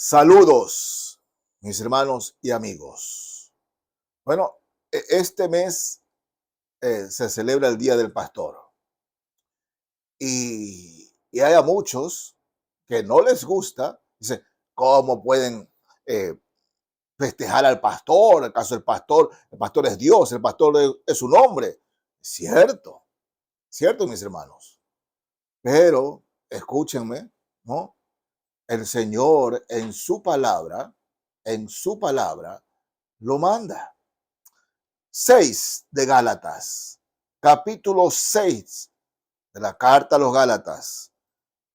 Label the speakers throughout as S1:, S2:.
S1: Saludos, mis hermanos y amigos. Bueno, este mes se celebra el Día del Pastor y hay a muchos que no les gusta. Dice, ¿cómo pueden eh, festejar al pastor? ¿Acaso el pastor es Dios, el pastor es un hombre? Cierto, cierto, mis hermanos. Pero escúchenme, ¿no? El Señor en su palabra, lo manda. 6 de Gálatas, capítulo 6 de la carta a los Gálatas.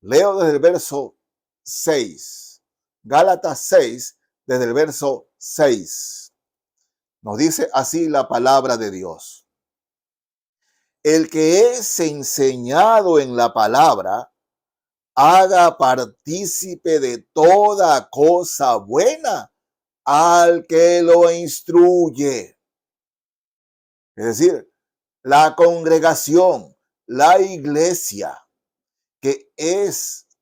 S1: Leo desde el verso 6. Gálatas 6, desde el verso 6. Nos dice así la palabra de Dios. El que es enseñado en la palabra, haga partícipe de toda cosa buena al que lo instruye. Es decir, la congregación, la iglesia,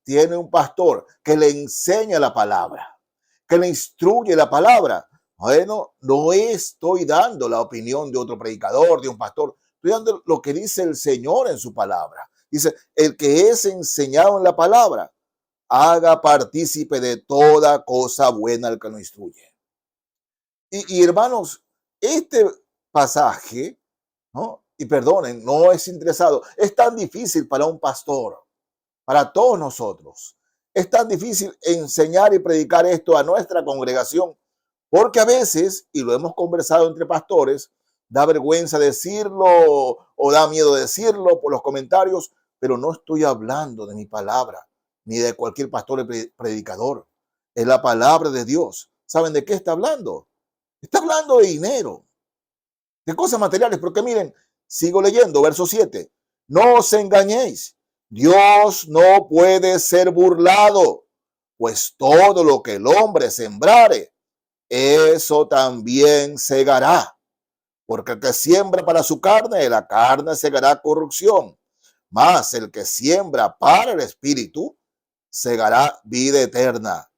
S1: tiene un pastor que le enseña la palabra, que le instruye la palabra. Bueno, no estoy dando la opinión de otro predicador, de un pastor, estoy dando lo que dice el Señor en su palabra. Dice, el que es enseñado en la palabra, haga partícipe de toda cosa buena al que lo instruye. Y hermanos, este pasaje, ¿no? Y perdonen, no es interesado. Es tan difícil para un pastor, para todos nosotros. Es tan difícil enseñar y predicar esto a nuestra congregación, porque a veces, y lo hemos conversado entre pastores, da vergüenza decirlo o da miedo decirlo por los comentarios, pero no estoy hablando de mi palabra, ni de cualquier pastor o predicador. Es la palabra de Dios. ¿Saben de qué está hablando? Está hablando de dinero, de cosas materiales, porque miren, sigo leyendo, verso 7. No os engañéis, Dios no puede ser burlado, pues todo lo que el hombre sembrare, eso también segará. Porque el que siembra para su carne, la carne segará corrupción. Mas el que siembra para el espíritu, segará vida eterna.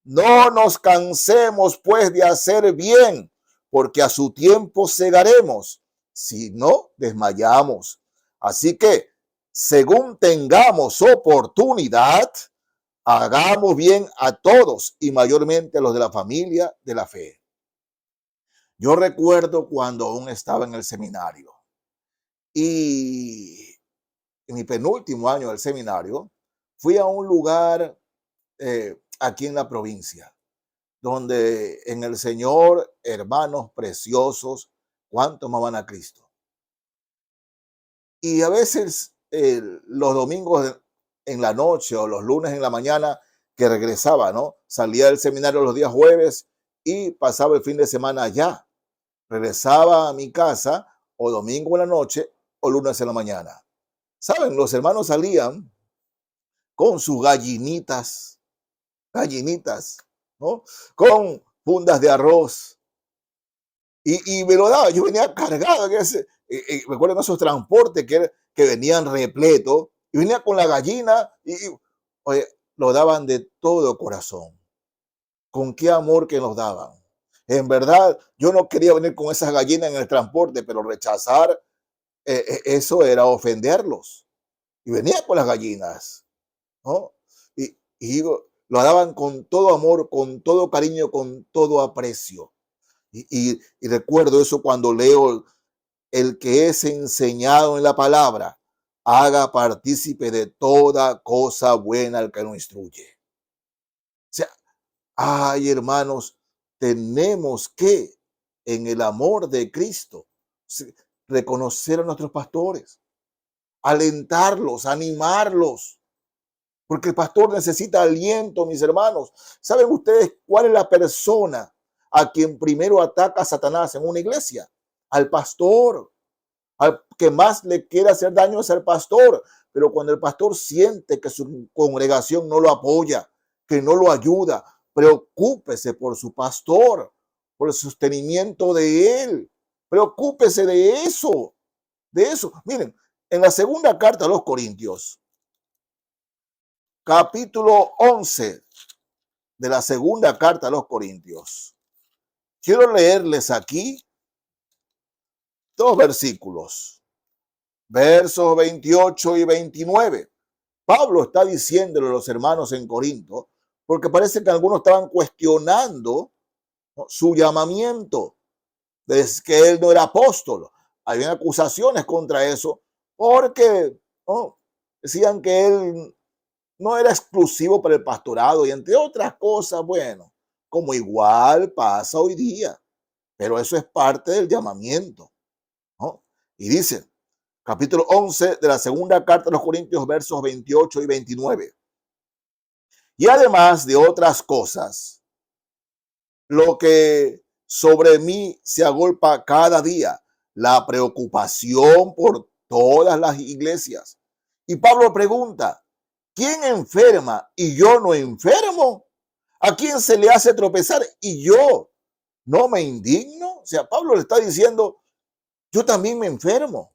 S1: No nos cansemos pues de hacer bien, porque a su tiempo segaremos, si no desmayamos. Así que, según tengamos oportunidad, hagamos bien a todos y mayormente a los de la familia de la fe. Yo recuerdo cuando aún estaba en el seminario y en mi penúltimo año del seminario, fui a un lugar aquí en la provincia donde en el Señor, hermanos preciosos, cuánto amaban a Cristo. Y a veces los domingos en la noche o los lunes en la mañana que regresaba, ¿no? Salía del seminario los días jueves y pasaba el fin de semana allá. Regresaba a mi casa o domingo en la noche o lunes en la mañana. ¿Saben? Los hermanos salían con sus gallinitas, ¿no? Con fundas de arroz. Y me lo daba, yo venía cargado, recuerden esos transportes que venían repletos, y venía con la gallina, oye, lo daban de todo corazón. Con qué amor que nos daban. En verdad, yo no quería venir con esas gallinas en el transporte, pero rechazar eso era ofenderlos. Y venía con las gallinas, ¿no? Lo daban con todo amor, con todo cariño, con todo aprecio. Y recuerdo eso cuando leo el que es enseñado en la palabra, haga partícipe de toda cosa buena al que lo instruye. O sea, ay, hermanos, tenemos que, en el amor de Cristo, reconocer a nuestros pastores, alentarlos, animarlos, porque el pastor necesita aliento, mis hermanos. ¿Saben ustedes cuál es la persona a quien primero ataca a Satanás en una iglesia? Al pastor. Al que más le quiere hacer daño es al pastor. Pero cuando el pastor siente que su congregación no lo apoya, que no lo ayuda, preocúpese por su pastor, por el sostenimiento de él. Preocúpese de eso, de eso. Miren, en la segunda carta a los Corintios, capítulo 11, de la segunda carta a los Corintios. Quiero leerles aquí dos versículos, versos 28 y 29. Pablo está diciéndole a los hermanos en Corinto, porque parece que algunos estaban cuestionando, ¿no?, su llamamiento, desde que él no era apóstol. Habían acusaciones contra eso, porque, ¿no?, decían que él no era exclusivo para el pastorado y entre otras cosas, bueno, como igual pasa hoy día, pero eso es parte del llamamiento, ¿no? Y dice, capítulo 11 de la segunda carta a los Corintios, versos 28 y 29. Y además de otras cosas, lo que sobre mí se agolpa cada día, la preocupación por todas las iglesias. Y Pablo pregunta, ¿quién enferma y yo no enfermo? ¿A quién se le hace tropezar y yo no me indigno? O sea, Pablo le está diciendo, yo también me enfermo,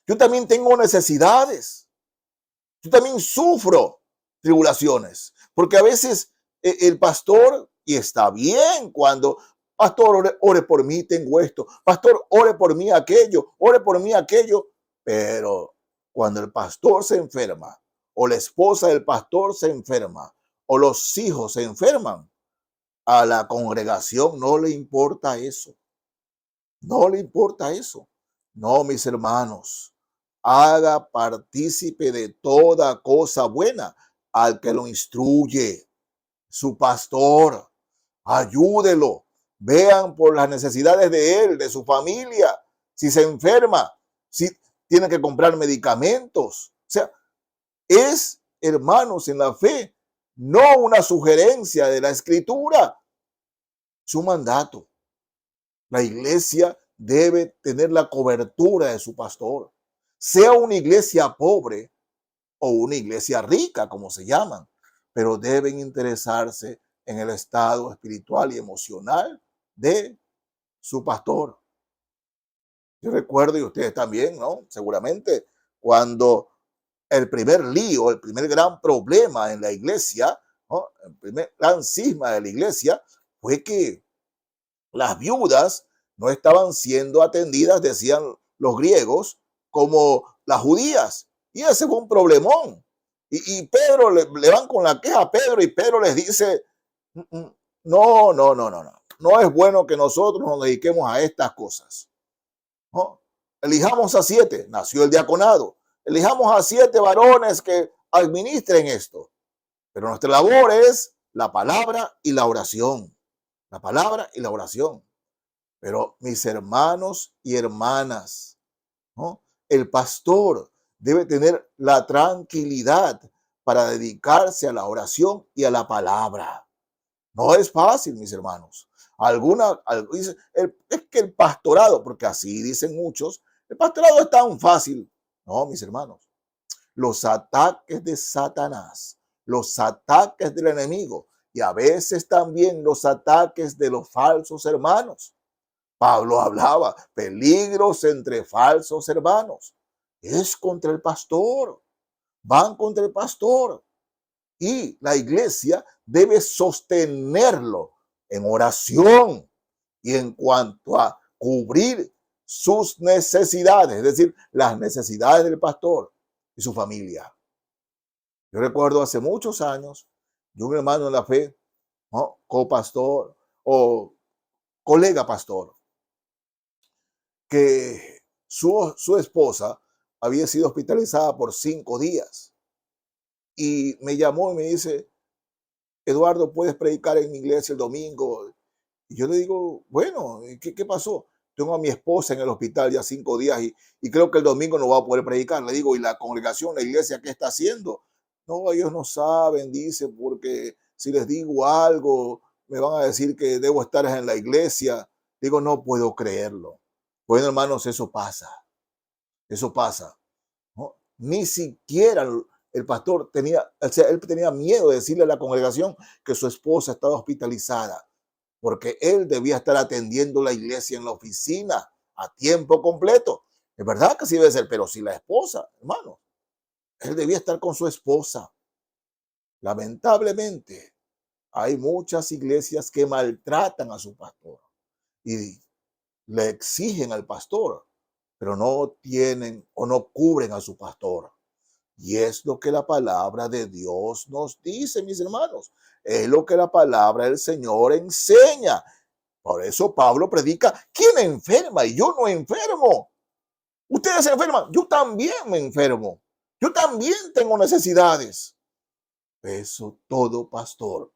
S1: yo también tengo necesidades, yo también sufro tribulaciones, porque a veces el pastor, y está bien cuando, pastor, ore por mí, tengo esto, pastor, ore por mí aquello, pero cuando el pastor se enferma, o la esposa del pastor se enferma, o los hijos se enferman, a la congregación no le importa eso. No le importa eso. No, mis hermanos, haga partícipe de toda cosa buena al que lo instruye, su pastor. Ayúdelo. Vean por las necesidades de él, de su familia. Si se enferma, si tiene que comprar medicamentos. O sea, es, hermanos, en la fe, no una sugerencia de la escritura, su mandato. La iglesia debe tener la cobertura de su pastor, sea una iglesia pobre o una iglesia rica, como se llaman, pero deben interesarse en el estado espiritual y emocional de su pastor. Yo recuerdo, y ustedes también, ¿no? Seguramente, cuando el primer lío, el primer gran problema en la iglesia, ¿no?, el primer gran cisma de la iglesia fue que las viudas no estaban siendo atendidas, decían los griegos, como las judías. Y ese fue un problemón. Y Pedro le van con la queja a Pedro y Pedro les dice, no, no, no, no, no. No es bueno que nosotros nos dediquemos a estas cosas, ¿no? Elijamos a 7, nació el diaconado. Elijamos a 7 varones que administren esto. Pero nuestra labor es la palabra y la oración. La palabra y la oración. Pero mis hermanos y hermanas, ¿no?, el pastor debe tener la tranquilidad para dedicarse a la oración y a la palabra. No es fácil, mis hermanos. Dicen, es que el pastorado, porque así dicen muchos, el pastorado es tan fácil. No, mis hermanos. Los ataques de Satanás, los ataques del enemigo y a veces también los ataques de los falsos hermanos. Pablo hablaba peligros entre falsos hermanos. Es contra el pastor. Van contra el pastor. Y la iglesia debe sostenerlo en oración y en cuanto a cubrir sus necesidades, es decir, las necesidades del pastor y su familia. Yo recuerdo hace muchos años, de un hermano en la fe, ¿no?, copastor o colega pastor, que su esposa había sido hospitalizada por 5 días y me llamó y me dice, Eduardo, ¿puedes predicar en mi iglesia el domingo? Y yo le digo, bueno, ¿qué pasó? Tengo a mi esposa en el hospital ya 5 días y creo que el domingo no va a poder predicar. Le digo, ¿y la congregación, la iglesia, qué está haciendo? No, ellos no saben, dice, porque si les digo algo, me van a decir que debo estar en la iglesia. Digo, no puedo creerlo. Bueno, hermanos, eso pasa, ¿no? Ni siquiera el pastor tenía, o sea, él tenía miedo de decirle a la congregación que su esposa estaba hospitalizada, porque él debía estar atendiendo la iglesia en la oficina a tiempo completo. Es verdad que sí debe ser, pero si la esposa, hermano, él debía estar con su esposa. Lamentablemente, Hay muchas iglesias que maltratan a su pastor y le exigen al pastor, pero no tienen o no cubren a su pastor. Y es lo que la palabra de Dios nos dice, mis hermanos. Es lo que la palabra del Señor enseña. Por eso Pablo predica, ¿quién enferma? Y yo no enfermo. Ustedes se enferman, yo también me enfermo. Yo también tengo necesidades. Eso todo pastor,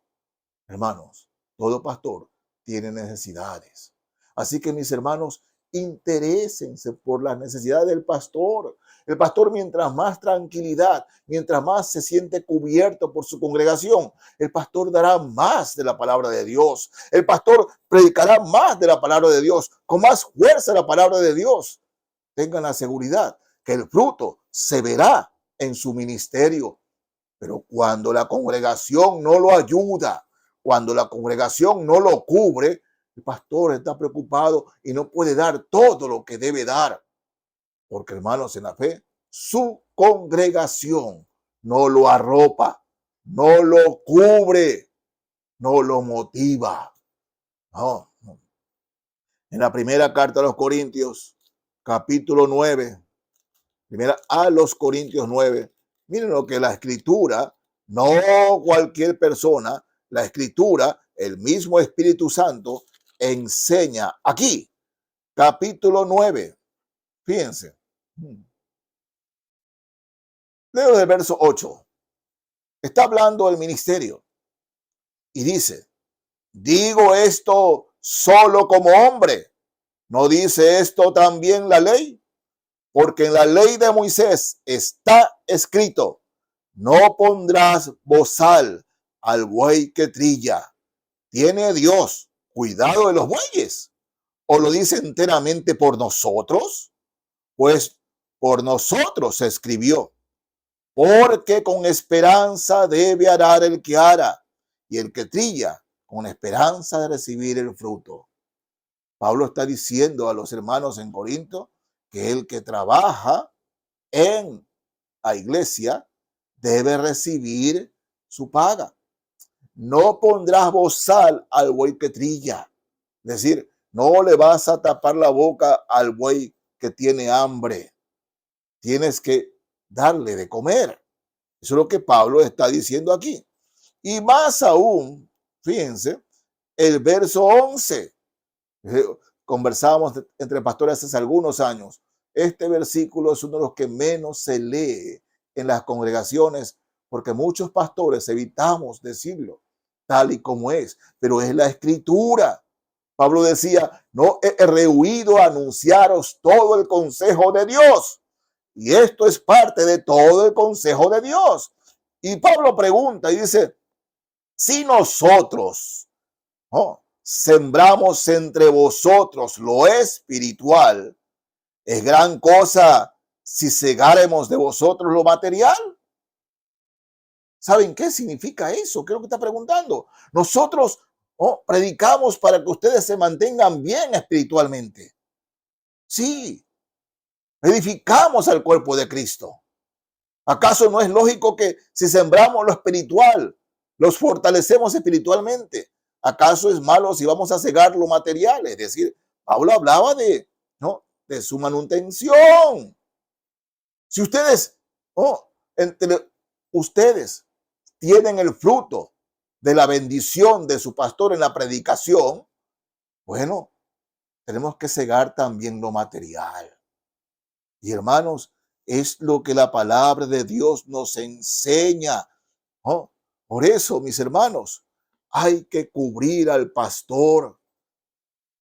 S1: hermanos, todo pastor tiene necesidades. Así que mis hermanos, interésense por las necesidades del pastor. El pastor, mientras más tranquilidad, mientras más se siente cubierto por su congregación, el pastor dará más de la palabra de Dios. El pastor predicará más de la palabra de Dios, con más fuerza la palabra de Dios. Tengan la seguridad que el fruto se verá en su ministerio. Pero cuando la congregación no lo ayuda, cuando la congregación no lo cubre, el pastor está preocupado y no puede dar todo lo que debe dar. Porque, hermanos, en la fe, su congregación no lo arropa, no lo cubre, no lo motiva. No. En la primera carta a los Corintios, capítulo 9, primera a los Corintios 9, miren lo que la escritura, no cualquier persona, la escritura, el mismo Espíritu Santo, enseña aquí, capítulo 9. Fíjense. Leo del verso 8. Está hablando del ministerio y dice, digo esto solo como hombre. ¿No dice esto también la ley? Porque en la ley de Moisés está escrito, no pondrás bozal al buey que trilla. ¿Tiene Dios cuidado de los bueyes? ¿O lo dice enteramente por nosotros? Pues por nosotros se escribió, porque con esperanza debe arar el que ara, y el que trilla con esperanza de recibir el fruto. Pablo está diciendo a los hermanos en Corinto que el que trabaja en la iglesia debe recibir su paga. No pondrás bozal al buey que trilla. Es decir, no le vas a tapar la boca al buey que tiene hambre. Tienes que darle de comer. Eso es lo que Pablo está diciendo aquí. Y más aún, fíjense, el verso 11. Conversábamos entre pastores hace algunos años. Este versículo es uno de los que menos se lee en las congregaciones porque muchos pastores evitamos decirlo tal y como es, pero es la escritura. Pablo decía, no he rehuido a anunciaros todo el consejo de Dios. Y esto es parte de todo el consejo de Dios. Y Pablo pregunta y dice, si nosotros sembramos entre vosotros lo espiritual, ¿es gran cosa si segáremos de vosotros lo material? ¿Saben qué significa eso? ¿Qué es lo que está preguntando? Nosotros predicamos para que ustedes se mantengan bien espiritualmente. Sí, edificamos al cuerpo de Cristo. ¿Acaso no es lógico que si sembramos lo espiritual, los fortalecemos espiritualmente? ¿Acaso es malo si vamos a cegar lo material? Es decir, Pablo hablaba de su manutención. Si ustedes, entre ustedes tienen el fruto de la bendición de su pastor en la predicación, bueno, tenemos que cegar también lo material. Y hermanos, es lo que la palabra de Dios nos enseña. Por eso, mis hermanos, hay que cubrir al pastor.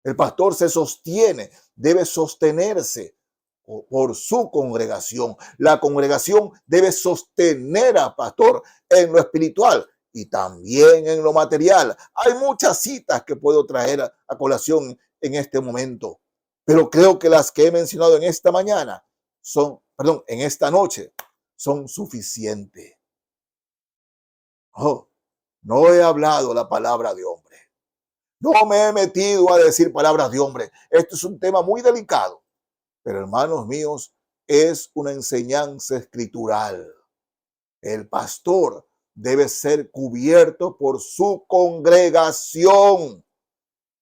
S1: El pastor se sostiene, debe sostenerse por su congregación. La congregación debe sostener al pastor en lo espiritual y también en lo material. Hay muchas citas que puedo traer a colación en este momento, pero creo que las que he mencionado en esta mañana en esta noche son suficientes. No he hablado la palabra de hombre. No me he metido a decir palabras de hombre. Esto es un tema muy delicado. Pero hermanos míos, es una enseñanza escritural. El pastor debe ser cubierto por su congregación.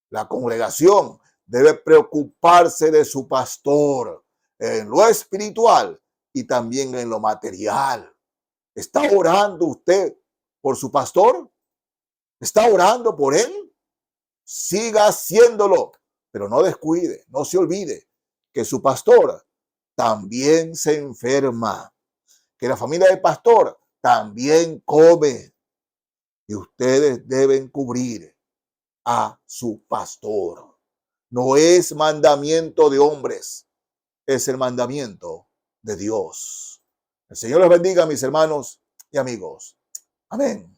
S1: La congregación debe preocuparse de su pastor en lo espiritual y también en lo material. ¿Está orando usted por su pastor? ¿Está orando por él? Siga haciéndolo, pero no descuide, no se olvide que su pastor también se enferma, que la familia del pastor también come y ustedes deben cubrir a su pastor. No es mandamiento de hombres, es el mandamiento de Dios. El Señor les bendiga, mis hermanos y amigos. Amén.